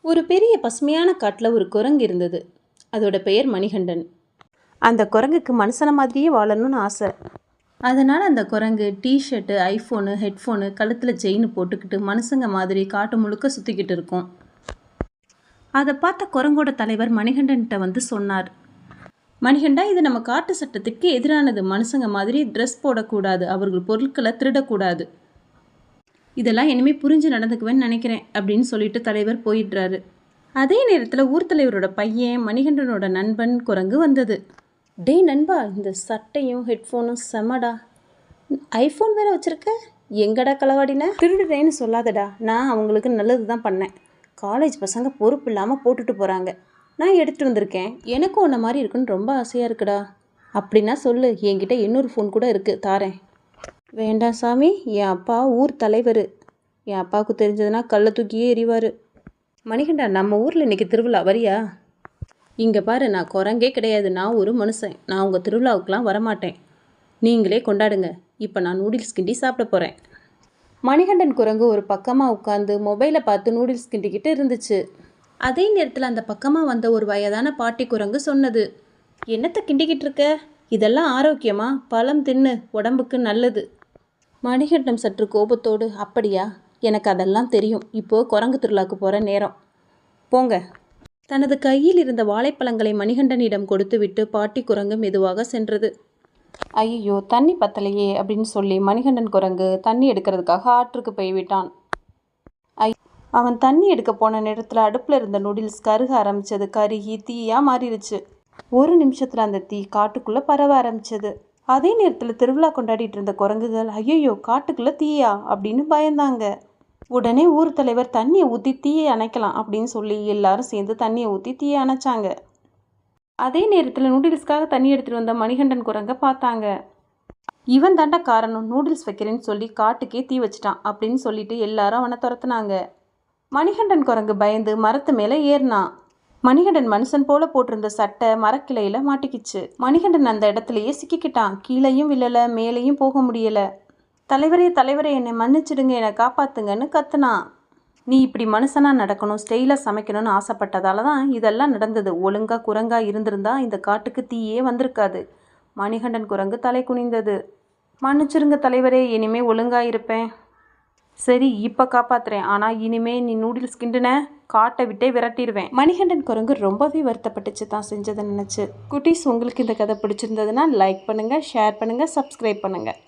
ஒரு பெரிய பசுமையான காட்டில் ஒரு குரங்கு இருந்தது. அதோட பெயர் மணிகண்டன். அந்த குரங்குக்கு மனுஷன மாதிரியே வாழணும்னு ஆசை. அதனால் அந்த குரங்கு டிஷர்ட்டு, ஐஃபோனு, ஹெட்ஃபோனு, கழுத்தில் செயின் போட்டுக்கிட்டு மனுஷங்க மாதிரி காட்டு முழுக்க சுற்றிக்கிட்டு இருக்கும். அதை பார்த்த குரங்கோட தலைவர் மணிகண்டன்கிட்ட வந்து சொன்னார், மணிகண்டா, இது நம்ம காட்டு சட்டத்துக்கு எதிரானது. மனுஷங்க மாதிரி ட்ரெஸ் போடக்கூடாது, அவர்கள் பொருட்களை திருடக்கூடாது. இதெல்லாம் இனிமேல் புரிஞ்சு நடந்துக்குவேன்னு நினைக்கிறேன் அப்படின்னு சொல்லிட்டு தலைவர் போயிடுறாரு. அதே நேரத்தில் ஊர் தலைவரோட பையன் மணிகண்டனோட நண்பன் குரங்கு வந்தது. டேய் நண்பா, இந்த சட்டையும் ஹெட்ஃபோனும் செம்மடா, ஐஃபோன் வேறு வச்சுருக்க, எங்கடா களவாடின? திருடுறேன்னு சொல்லாதடா, நான் அவங்களுக்கு நல்லது தான் பண்ணேன். காலேஜ் பசங்க பொறுப்பு இல்லாமல் போட்டுட்டு போகிறாங்க, நான் எடுத்துகிட்டு வந்திருக்கேன். எனக்கும் உன்ன மாதிரி இருக்குன்னு ரொம்ப ஆசையாக இருக்குடா. அப்படின்னா சொல்லு, என்கிட்ட இன்னொரு ஃபோன் கூட இருக்குது, தாரேன். வேண்டாம் சாமி, என் அப்பா ஊர் தலைவர், என் அப்பாவுக்கு தெரிஞ்சதுன்னா கல்லை தூக்கியே எறிவார். மணிகண்டா, நம்ம ஊரில் இன்றைக்கி திருவிழா, வரியா? இங்கே பாரு, நான் குரங்கே கிடையாது, நான் ஒரு மனுஷன். நான் உங்கள் திருவிழாவுக்கெலாம் வரமாட்டேன், நீங்களே கொண்டாடுங்க. இப்போ நான் நூடுல்ஸ் கிண்டி சாப்பிட போகிறேன். மணிகண்டன் குரங்கு ஒரு பக்கமாக உட்காந்து மொபைலை பார்த்து நூடுல்ஸ் கிண்டிக்கிட்டு இருந்துச்சு. அதே நேரத்தில் அந்த பக்கமாக வந்த ஒரு வயதான பாட்டி குரங்கு சொன்னது, என்னத்தை கிண்டிக்கிட்டு இருக்க? இதெல்லாம் ஆரோக்கியமா? பழம் தின்னு, உடம்புக்கு நல்லது. மணிகண்டன் சற்று கோபத்தோடு, அப்படியா, எனக்கு அதெல்லாம் தெரியும். இப்போது குரங்கு திருவிழாக்கு போகிற நேரம், போங்க. தனது கையில் இருந்த வாழைப்பழங்களை மணிகண்டனிடம் கொடுத்துவிட்டு பாட்டி குரங்கு மெதுவாக சென்றது. ஐயோ, தண்ணி பத்தலையே அப்படின்னு சொல்லி மணிகண்டன் குரங்கு தண்ணி எடுக்கிறதுக்காக ஆற்றுக்கு போய்விட்டான். அவன் தண்ணி எடுக்க போன நேரத்தில் அடுப்பில் இருந்த நூடுல்ஸ் கருக ஆரம்பித்தது. கருகி தீயாக மாறிடுச்சு. ஒரு நிமிஷத்தில் அந்த தீ காட்டுக்குள்ளே பரவ ஆரம்பித்தது. அதே நேரத்தில் திருவிழா கொண்டாடிட்டு இருந்த குரங்குகள், ஐயோ காட்டுக்குள்ளே தீயா அப்படின்னு பயந்தாங்க. உடனே ஊர் தலைவர் தண்ணியை ஊற்றி தீயை அணைக்கலாம் அப்படின்னு சொல்லி எல்லாரும் சேர்ந்து தண்ணியை ஊற்றி தீயை அணைச்சாங்க. அதே நேரத்தில் நூடுல்ஸ்க்காக தண்ணி எடுத்துகிட்டு வந்த மணிகண்டன் குரங்கை பார்த்தாங்க. இவன் தாண்டா காரணம், நூடுல்ஸ் வைக்கிறேன்னு சொல்லி காட்டுக்கே தீ வச்சிட்டான் அப்படின்னு சொல்லிட்டு எல்லாரும் அவனை துரத்துனாங்க. மணிகண்டன் குரங்கு பயந்து மரத்து மேலே ஏறினான். மணிகண்டன் மனுஷன் போல போட்டிருந்த சட்டை மரக்கிளையில் மாட்டிக்கிச்சு. மணிகண்டன் அந்த இடத்துலையே சிக்கிக்கிட்டான். கீழையும் விழலை, மேலேயும் போக முடியலை. தலைவரே தலைவரே, என்னை மன்னிச்சிடுங்க, என்னை காப்பாத்துங்கன்னு கத்துனான். நீ இப்படி மனுஷனாக நடக்கணும், ஸ்டைலாக சமைக்கணும்னு ஆசைப்பட்டதால தான் இதெல்லாம் நடந்தது. ஒழுங்காக குரங்காக இருந்திருந்தா இந்த காட்டுக்கு தீயே வந்திருக்காது. மணிகண்டன் குரங்கு தலை குனிந்தது. மன்னிச்சிருங்க தலைவரே, இனிமே ஒழுங்காக இருப்பேன். சரி, இப்போ காப்பாத்துறேன், ஆனால் இனிமே நீ நூடுல்ஸ் கிண்டுன காட்டை விட்டே விரட்டிடுவேன். மணிகண்டன் குரங்கு ரொம்பவே வருத்தப்பட்டுச்சு தான் செஞ்சதை நினச்சி. குட்டீஸ், உங்களுக்கு இந்த கதை பிடிச்சிருந்ததுன்னா லைக் பண்ணுங்கள், ஷேர் பண்ணுங்கள், சப்ஸ்கிரைப் பண்ணுங்கள்.